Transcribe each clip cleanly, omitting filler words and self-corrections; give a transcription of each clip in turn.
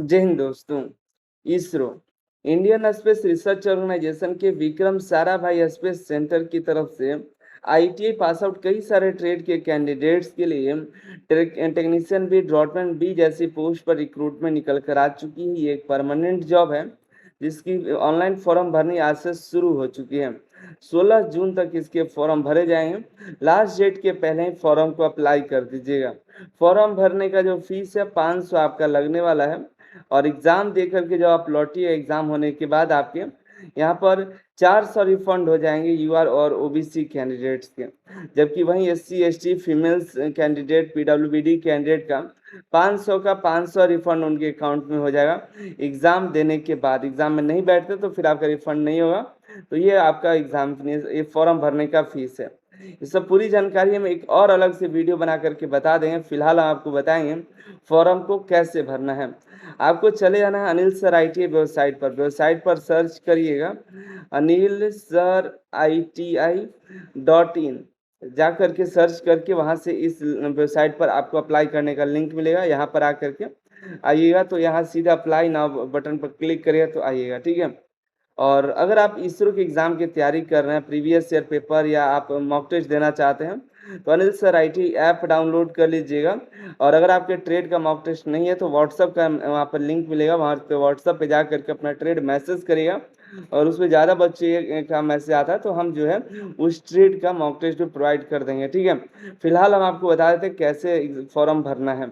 जय हिंद दोस्तों। ISRO Indian Space Research Organisation के विक्रम साराभाई स्पेस सेंटर की तरफ से आईटीआई पास आउट कई सारे ट्रेड के कैंडिडेट्स के लिए टेक्नीशियन बी, ड्रॉटमैन बी जैसी पोस्ट पर रिक्रूटमेंट निकल कर आ चुकी है। ये एक परमानेंट जॉब है जिसकी ऑनलाइन फॉर्म भरनी आज से शुरू हो चुकी है। 16 जून तक इसके फॉर्म भरे जाएंगे। लास्ट डेट के पहले ही फॉर्म को अप्लाई कर दीजिएगा। फॉर्म भरने का जो फीस है 500 आपका लगने वाला है। और एग्जाम दे करके जब आप लौटिए, एग्जाम होने के बाद आपके यहाँ पर 400 रिफंड हो जाएंगे यूआर और ओबीसी कैंडिडेट्स के। जबकि वहीं SC ST females candidate PWBD candidate का 500 का 500 रिफंड उनके अकाउंट में हो जाएगा एग्जाम देने के बाद। एग्जाम में नहीं बैठते तो फिर आपका रिफंड नहीं होगा। तो ये आपका एग्जाम ये फॉर्म भरने का फीस है। ये सब पूरी जानकारी हम एक और अलग से वीडियो बना करके बता देंगे। फिलहाल हम आपको बताएंगे फॉर्म को कैसे भरना है। आपको चले जाना है अनिल सर आईटीआई वेबसाइट पर सर्च करिएगा अनिल सर ITI.in। जा करके सर्च करके वहां से इस वेबसाइट पर आपको अप्लाई करने का लिंक मिलेगा। यहाँ पर आकर के आइएगा तो यहाँ सीधा अप्लाई नाउ बटन पर क्लिक करिएगा तो आइएगा, ठीक है। और अगर आप इसरो के एग्जाम की तैयारी कर रहे हैं, प्रीवियस ईयर पेपर, या आप मॉक टेस्ट देना चाहते हैं तो Anil sir IT app download कर लीजिएगा। और अगर आपके ट्रेड का मॉक टेस्ट नहीं है तो व्हाट्सअप का वहाँ पर लिंक मिलेगा, वहाँ पे व्हाट्सअप पे जा करके अपना ट्रेड मैसेज करिएगा। और उसमें ज़्यादा बच्चे का मैसेज आता है तो हम जो है उस ट्रेड का मॉक टेस्ट भी प्रोवाइड कर देंगे, ठीक है। फिलहाल हम आपको बता देते हैं कैसे फॉर्म भरना है।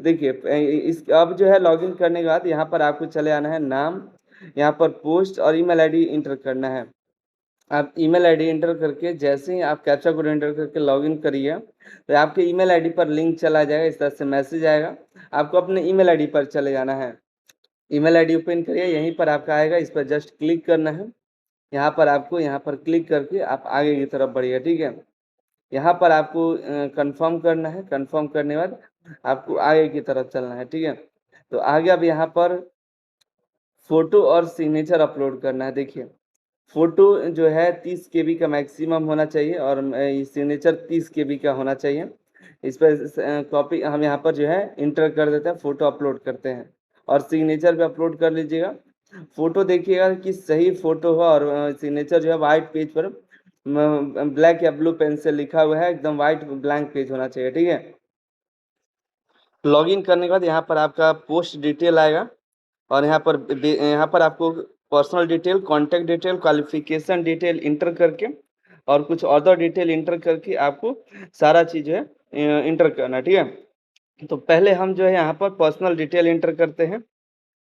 देखिए इस अब जो है लॉगिन करने के बाद यहाँ पर आपको चले आना है नाम, यहाँ पर पोस्ट और ईमेल आईडी इंटर करना है। आप ईमेल आईडी इंटर करके जैसे ही आप कैप्चा कोड इंटर करके लॉगिन करिए तो आपके ईमेल आईडी पर लिंक चला जाएगा। इस तरह से मैसेज आएगा, आपको अपने ईमेल आईडी पर चले जाना है। ईमेल आईडी ओपन करिए, यहीं पर आपका आएगा, इस पर जस्ट क्लिक करना है। यहाँ पर आपको यहाँ पर क्लिक करके आप आगे की तरफ बढ़िए, ठीक है। यहाँ पर आपको कंफर्म करना है। कंफर्म करने के बाद आपको आगे की तरफ चलना है, ठीक है। तो आगे अब यहाँ पर फोटो और सिग्नेचर अपलोड करना है। देखिए फोटो जो है 30 KB का मैक्सिमम होना चाहिए और सिग्नेचर 30 KB का होना चाहिए। इस पर कॉपी हम यहाँ पर जो है इंटर कर देते हैं, फोटो अपलोड करते हैं और सिग्नेचर भी अपलोड कर लीजिएगा। फोटो देखिएगा कि सही फोटो हो और सिग्नेचर जो है वाइट पेज पर ब्लैक या ब्लू पेन से लिखा हुआ है, एकदम वाइट ब्लैंक पेज होना चाहिए, ठीक है। लॉगिन करने के बाद यहाँ पर आपका पोस्ट डिटेल आएगा और यहाँ पर आपको personal detail, contact detail, qualification detail inter करके और कुछ अदर डिटेल इंटर करके आपको सारा चीज़ जो है इंटर करना है, ठीक है। तो पहले हम जो है यहाँ पर पर्सनल डिटेल इंटर करते हैं।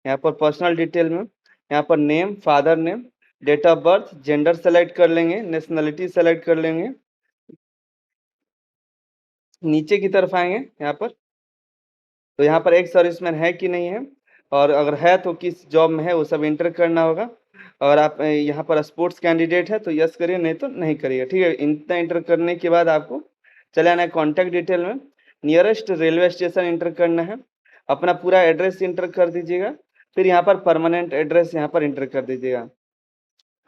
यहाँ पर पर्सनल डिटेल में यहाँ पर name, father name, date of birth, gender select कर लेंगे, नेशनलिटी सेलेक्ट कर लेंगे। नीचे की तरफ आएंगे यहाँ पर तो यहाँ पर एक्स सर्विसमैन है कि नहीं है, और अगर है तो किस जॉब में है वो सब इंटर करना होगा। और आप यहाँ पर स्पोर्ट्स कैंडिडेट है तो यस करिए, नहीं तो नहीं करिए, ठीक है। इतना इंटर करने के बाद आपको चले आना है कॉन्टैक्ट डिटेल में। नियरेस्ट रेलवे स्टेशन इंटर करना है, अपना पूरा एड्रेस इंटर कर दीजिएगा। फिर यहाँ पर परमानेंट एड्रेस यहाँ पर इंटर कर दीजिएगा।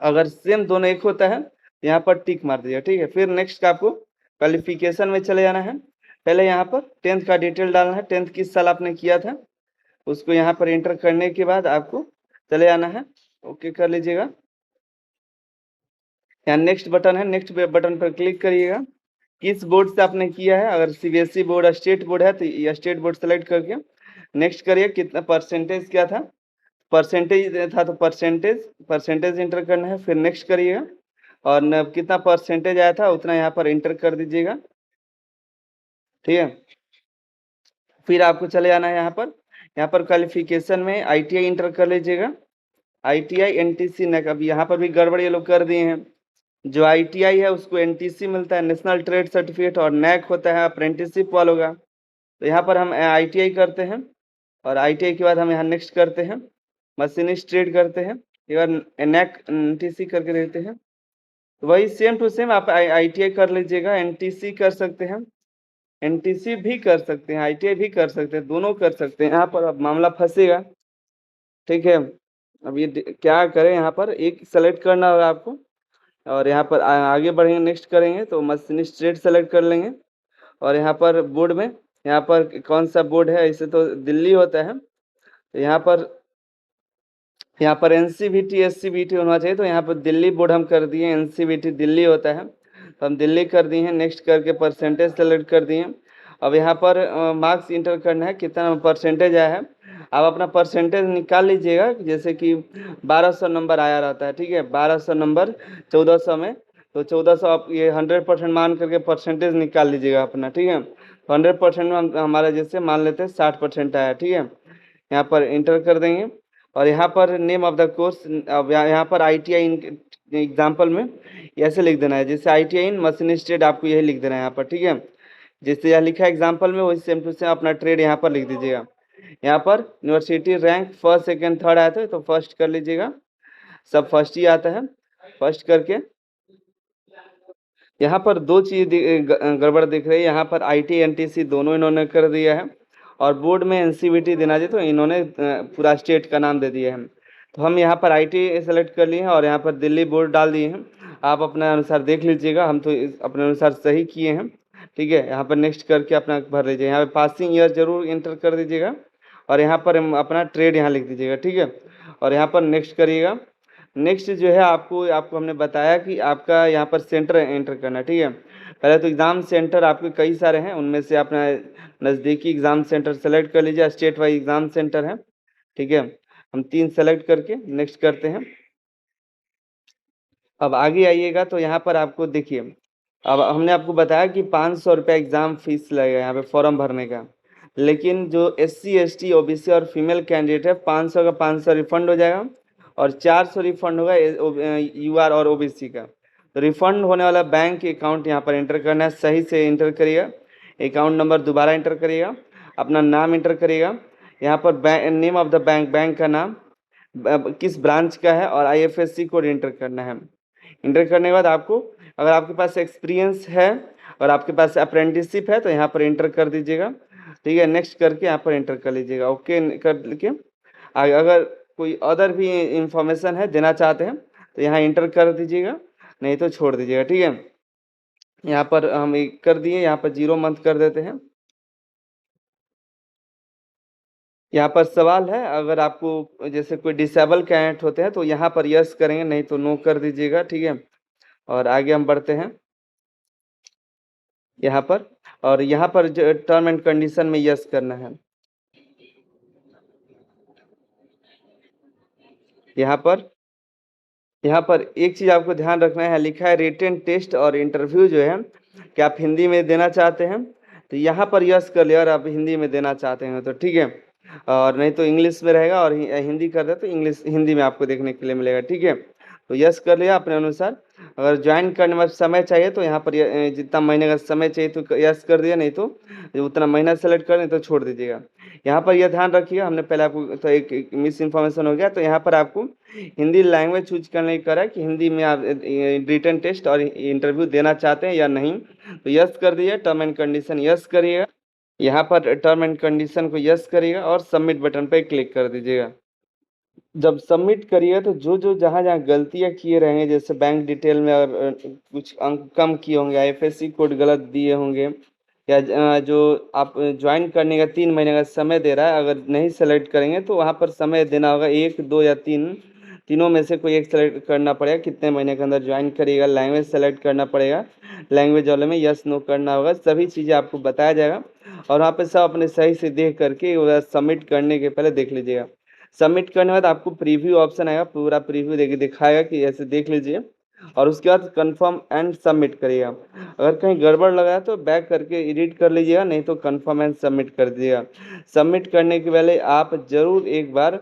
अगर सेम दोनों एक होता है तो यहाँ पर टिक मार दीजिएगा, ठीक है। फिर नेक्स्ट आपको क्वालिफिकेशन में चले जाना है। पहले यहाँ पर 10th का डिटेल डालना है, 10th किस साल आपने किया था उसको यहाँ पर एंटर करने के बाद आपको चले आना है, ओके कर लीजिएगा। यहाँ नेक्स्ट बटन है, नेक्स्ट बटन पर क्लिक करिएगा। किस बोर्ड से आपने किया है, अगर सीबीएसई बोर्ड, स्टेट बोर्ड है तो ये स्टेट बोर्ड सेलेक्ट करके नेक्स्ट करिए। कितना परसेंटेज क्या था, परसेंटेज था तो परसेंटेज इंटर करना है, फिर नेक्स्ट करिएगा। और कितना परसेंटेज आया था उतना यहाँ पर इंटर कर दीजिएगा, ठीक है। फिर आपको चले जाना है यहाँ पर क्वालिफिकेशन में ITI इंटर कर लीजिएगा। ITI NTC NAC, अब यहाँ पर भी गड़बड़ ये लोग कर दिए हैं। जो ITI है उसको NTC मिलता है, नेशनल ट्रेड सर्टिफिकेट, और NAC होता है अप्रेंटिसशिप वालों का। तो यहाँ पर हम ITI करते हैं और ITI के बाद हम यहाँ नेक्स्ट करते हैं, मशीनिस्ट ट्रेड करते हैं। एक बार NAC NTC करके देते हैं। तो वही सेम टू सेम आप ITI कर लीजिएगा, NTC कर सकते हैं, NTC भी कर सकते हैं, ITI भी कर सकते हैं, दोनों कर सकते हैं। यहाँ पर अब मामला फंसेगा, ठीक है। अब ये क्या करें, यहाँ पर एक सेलेक्ट करना होगा आपको और यहाँ पर आगे बढ़ेंगे, नेक्स्ट करेंगे तो मशीनिस्ट ट्रेड सेलेक्ट कर लेंगे। और यहाँ पर बोर्ड में यहाँ पर कौन सा बोर्ड है, इसे तो दिल्ली होता है तो यहाँ पर एनसीवीटी एससीवीटी होना चाहिए, तो यहाँ पर दिल्ली बोर्ड हम कर दिए, एनसीवीटी दिल्ली होता है तो हम दिल्ली कर दिए हैं। नेक्स्ट करके परसेंटेज सेलेक्ट कर दिए। अब यहाँ पर मार्क्स इंटर करना है, कितना परसेंटेज आया है। आप अपना परसेंटेज निकाल लीजिएगा, जैसे कि 1200 नंबर आया रहता है, ठीक है, 1200 नंबर 1400 में, तो 1400 आप ये 100% मान करके परसेंटेज निकाल लीजिएगा अपना, ठीक है। तो 100% में हमारा जैसे मान लेते हैं 60% आया, ठीक है। यहाँ पर इंटर कर देंगे और यहाँ पर नेम ऑफ द कोर्स, अब यहाँ पर ITI एग्जाम्पल में ऐसे लिख देना है, जैसे ITI इन मशीनिस्ट ट्रेड, आपको यही लिख देना है यहाँ पर, ठीक है। जैसे यहाँ लिखा है एग्जाम्पल में, वही सेम टू सेम अपना ट्रेड यहाँ पर लिख दीजिएगा। यहाँ पर university rank first second third आया था तो फर्स्ट कर लीजिएगा, सब फर्स्ट ही आता है, फर्स्ट करके यहाँ पर दो चीज गड़बड़ दिख रही है। यहाँ पर ITI NTC दोनों इन्होंने कर दिया है और बोर्ड में NCVT देना चाहिए, तो इन्होंने पूरा स्टेट का नाम दे दिया है। तो हम यहाँ पर ITI सेलेक्ट कर लिए हैं और यहाँ पर दिल्ली बोर्ड डाल दिए हैं। आप अपने अनुसार देख लीजिएगा, हम तो अपने अनुसार सही किए हैं, ठीक है। यहाँ पर नेक्स्ट करके अपना भर लीजिए, यहाँ पर पासिंग ईयर जरूर इंटर कर दीजिएगा और यहाँ पर अपना ट्रेड यहाँ लिख दीजिएगा, ठीक है। और यहाँ पर नेक्स्ट करिएगा। नेक्स्ट जो है आपको आपको हमने बताया कि आपका यहाँ पर सेंटर एंटर करना है, ठीक है। पहले तो एग्ज़ाम सेंटर आपके कई सारे हैं, उनमें से अपना नज़दीकी एग्ज़ाम सेंटर सेलेक्ट कर लीजिए, स्टेट वाइज एग्ज़ाम सेंटर है, ठीक है। हम 3 सेलेक्ट करके नेक्स्ट करते हैं। अब आगे आइएगा तो यहाँ पर आपको देखिए, अब हमने आपको बताया कि 500 रुपये एग्ज़ाम फीस लगेगा यहाँ पे फॉर्म भरने का, लेकिन जो SC ST OBC और फीमेल कैंडिडेट है 500 का 500 रिफंड हो जाएगा और 400 रिफंड होगा UR और OBC का। तो रिफंड होने वाला बैंक अकाउंट यहाँ पर एंटर करना है, सही से एंटर करिएगा, अकाउंट नंबर दोबारा एंटर करिएगा, अपना नाम एंटर करिएगा, यहाँ पर नेम ऑफ द बैंक का नाम, किस ब्रांच का है और IFSC कोड एंटर करना है। इंटर करने के बाद आपको, अगर आपके पास एक्सपीरियंस है और आपके पास अप्रेंटिसशिप है तो यहाँ पर इंटर कर दीजिएगा, ठीक है। नेक्स्ट करके यहाँ पर इंटर कर लीजिएगा, ओके कर के आगे अगर कोई अदर भी इंफॉर्मेशन है देना चाहते हैं तो यहाँ इंटर कर दीजिएगा, नहीं तो छोड़ दीजिएगा, ठीक है। यहाँ पर हम कर दिए, यहाँ पर 0 मंथ कर देते हैं। यहाँ पर सवाल है, अगर आपको जैसे कोई डिसेबल कैंडिडेट होते हैं तो यहाँ पर यस करेंगे, नहीं तो नो कर दीजिएगा, ठीक है। और आगे हम बढ़ते हैं यहाँ पर, और यहाँ पर जो टर्म एंड कंडीशन में यस करना है। यहाँ पर एक चीज़ आपको ध्यान रखना है, लिखा है रिटन टेस्ट और इंटरव्यू जो है कि आप हिंदी में देना चाहते हैं तो यहाँ पर यस कर लिया, और आप हिंदी में देना चाहते हैं तो ठीक है, और नहीं तो इंग्लिश में रहेगा, और हिंदी कर दे तो हिंदी में आपको देखने के लिए मिलेगा, ठीक है। तो यस कर लिया अपने अनुसार। अगर ज्वाइन करने में समय चाहिए तो यहाँ पर जितना महीने का समय चाहिए तो यस कर दिया, नहीं तो उतना महीना सेलेक्ट कर, नहीं तो छोड़ दीजिएगा। यहाँ पर यह ध्यान रखिएगा, हमने पहले आपको तो एक मिस इन्फॉर्मेशन हो गया, तो यहाँ पर आपको हिंदी लैंग्वेज चूज करने का है कि हिंदी में आप रिटन टेस्ट और इंटरव्यू देना चाहते हैं या नहीं, तो यस कर दिए। टर्म एंड कंडीशन यस करिएगा, यहाँ पर टर्म एंड कंडीशन को यस करिएगा और सबमिट बटन पर क्लिक कर दीजिएगा। जब सबमिट करिए तो जो जहाँ जहाँ गलतियाँ किए रहेंगे, जैसे बैंक डिटेल में और कुछ अंक कम किए होंगे, IFSC कोड गलत दिए होंगे, या जो आप ज्वाइन करने का 3 महीने का समय दे रहा है, अगर नहीं सेलेक्ट करेंगे तो वहाँ पर समय देना होगा 1, 2 या 3, तीनों में से कोई एक सेलेक्ट करना पड़ेगा, कितने महीने के अंदर ज्वाइन करिएगा। लैंग्वेज सेलेक्ट करना पड़ेगा, लैंग्वेज वाले में यस नो करना होगा, सभी चीज़ें आपको बताया जाएगा, और वहाँ पर सब अपने सही से देख करके सबमिट करने के पहले देख लीजिएगा। सबमिट करने के बाद आपको प्रीव्यू ऑप्शन आएगा, पूरा प्रीव्यू देखिए दिखाएगा कि ऐसे देख लीजिए, और उसके बाद कंफर्म एंड सबमिट करिएगा। अगर कहीं गड़बड़ लगा है तो बैक करके एडिट कर लीजिएगा, नहीं तो कंफर्म एंड सबमिट कर दीजिएगा। सबमिट करने के पहले आप जरूर एक बार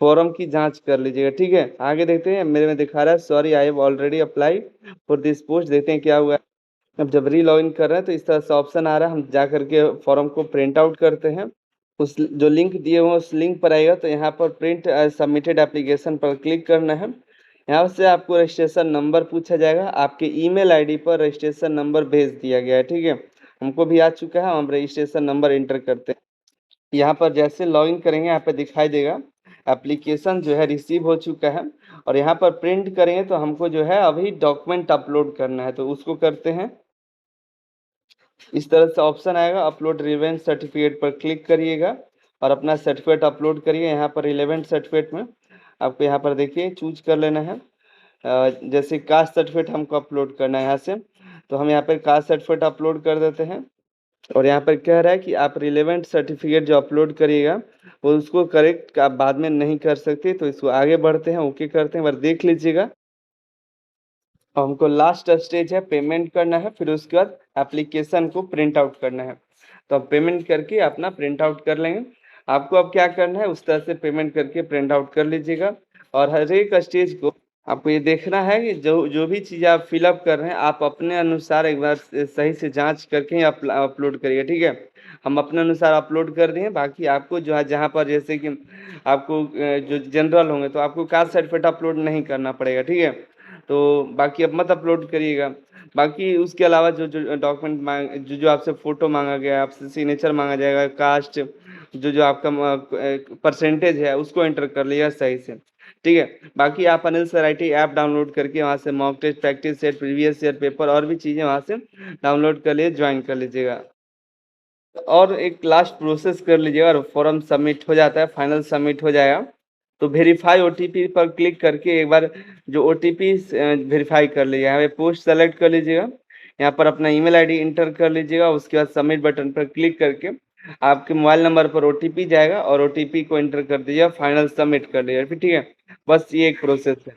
फॉर्म की जांच कर लीजिएगा, ठीक है। आगे देखते हैं, मेरे में दिखा रहा है sorry I have already apply for this post, देखते हैं क्या हुआ है। अब जब री लॉगिन कर रहे हैं तो इस तरह से ऑप्शन आ रहा है, हम जा करके फॉर्म को प्रिंट आउट करते हैं। उस जो लिंक दिए हुए उस लिंक पर आएगा, तो यहाँ पर प्रिंट सबमिटेड एप्लीकेशन पर क्लिक करना है। यहाँ से आपको रजिस्ट्रेशन नंबर पूछा जाएगा, आपके ईमेल आईडी पर रजिस्ट्रेशन नंबर भेज दिया गया है, ठीक है। हमको भी आ चुका है, हम रजिस्ट्रेशन नंबर इंटर करते हैं। यहाँ पर जैसे लॉगिन करेंगे यहाँ पे दिखाई देगा एप्लीकेशन जो है रिसीव हो चुका है, और यहाँ पर प्रिंट करेंगे तो हमको जो है अभी डॉक्यूमेंट अपलोड करना है, तो उसको करते हैं। इस तरह से ऑप्शन आएगा, अपलोड रिवेंज सर्टिफिकेट पर क्लिक करिएगा और अपना सर्टिफिकेट अपलोड करिए। यहाँ पर रिलेवेंट सर्टिफिकेट में आपको यहाँ पर देखिए चूज कर लेना है। जैसे कास्ट सर्टिफिकेट हमको अपलोड करना है यहाँ से, तो हम यहाँ पर कास्ट सर्टिफिकेट अपलोड कर देते हैं। और यहाँ पर कह रहा है कि आप रिलेवेंट सर्टिफिकेट जो अपलोड करिएगा वो उसको करेक्ट आप बाद में नहीं कर सकते, तो इसको आगे बढ़ते हैं, ओके करते हैं, एक बार देख लीजिएगा। हमको लास्ट स्टेज है पेमेंट करना है, फिर उसके बाद एप्लीकेशन को प्रिंट आउट करना है। तो अब पेमेंट करके अपना प्रिंट आउट कर लेंगे। आपको अब क्या करना है, उस तरह से पेमेंट करके प्रिंट आउट कर लीजिएगा। और हर एक स्टेज को आपको ये देखना है कि जो जो भी चीज़ आप फिलअप कर रहे हैं आप अपने अनुसार एक बार सही से जांच करके ही अपलोड करिए, ठीक है। हम अपने अनुसार अपलोड कर दिए, बाकी आपको जो है जहाँ पर जैसे कि आपको जो जनरल होंगे तो आपको कास्ट सर्टिफिकेट अपलोड नहीं करना पड़ेगा, ठीक है। तो बाकी अब मत अपलोड करिएगा। बाकी उसके अलावा जो जो डॉक्यूमेंट जो जो आपसे फ़ोटो मांगा गया, आपसे सिग्नेचर मांगा जाएगा, कास्ट जो जो आपका परसेंटेज है उसको एंटर कर लिया सही से, ठीक है। बाकी आप Anil sir IT app download करके वहाँ से mock test, practice set, previous year paper और भी चीज़ें वहाँ से डाउनलोड कर लिए, ज्वाइन कर लीजिएगा। और एक लास्ट प्रोसेस कर लीजिएगा और फॉर्म सबमिट हो जाता है, फाइनल सबमिट हो जाएगा। तो वेरीफाई OTP पर क्लिक करके एक बार जो OTP वेरीफाई कर लीजिएगा। यहाँ पे पोस्ट सेलेक्ट कर लीजिएगा, यहाँ पर अपना ईमेल ID इंटर कर लीजिएगा। उसके बाद सबमिट बटन पर क्लिक करके आपके मोबाइल नंबर पर OTP जाएगा और OTP को इंटर कर दीजिएगा, फाइनल सबमिट कर लीजिएगा, फिर ठीक है। बस ये एक प्रोसेस है।